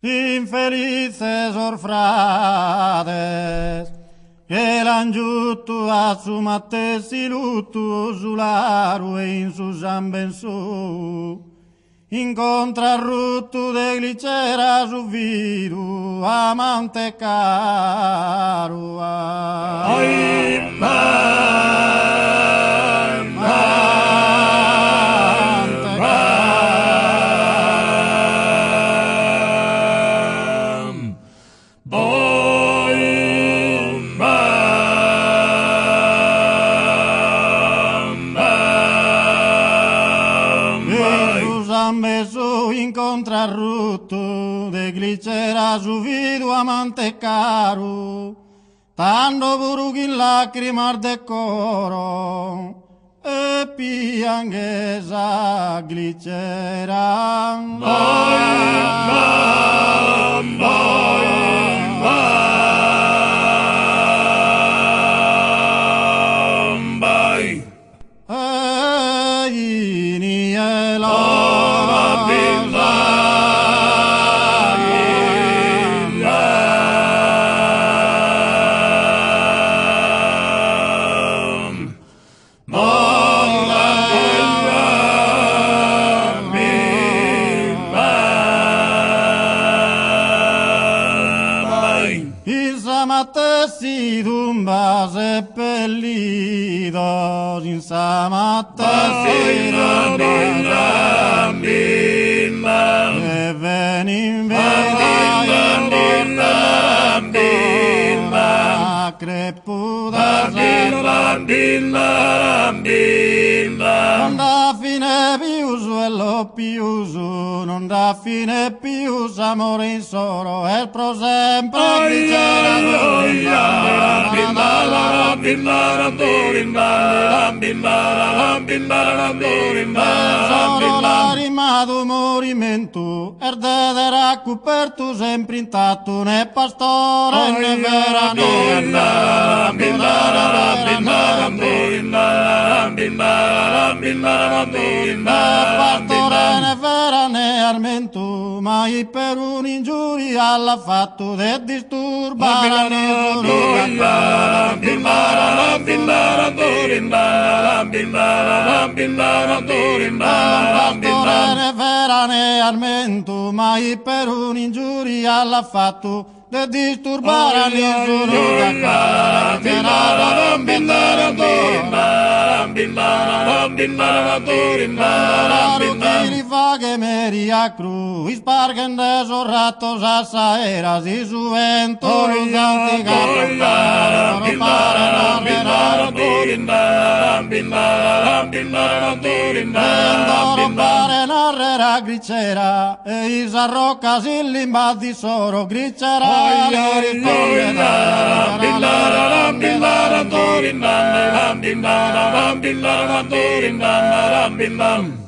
Infelices orfrades, che l'han giutto a su mattessi lutto sull'aru e in su zamben su, incontra rutto de glicera su vidu amante caro. Ai, incontra rutto de glicera su vidu amante caro, tanto buruchi in lacrimar de coro e pianghesa glicera. Matessi dumba seppellido in sa matessi e venin vera crepuda non dà fine più suello più su, non dà fine più s'amore in solo e pro sempre solo l'arima du morimento erdederà coperto sempre intatto né pastore né vera pastore né vera né armento mai per un'ingiuria l'ha fatto de disturbare pastore né vera né armento mai per un'ingiuria l'ha fatto de disturbare che meria cru ispargen de esos ratos a saeras y su vento los narrera gricera e isa rocas in limba di soro gricera risponde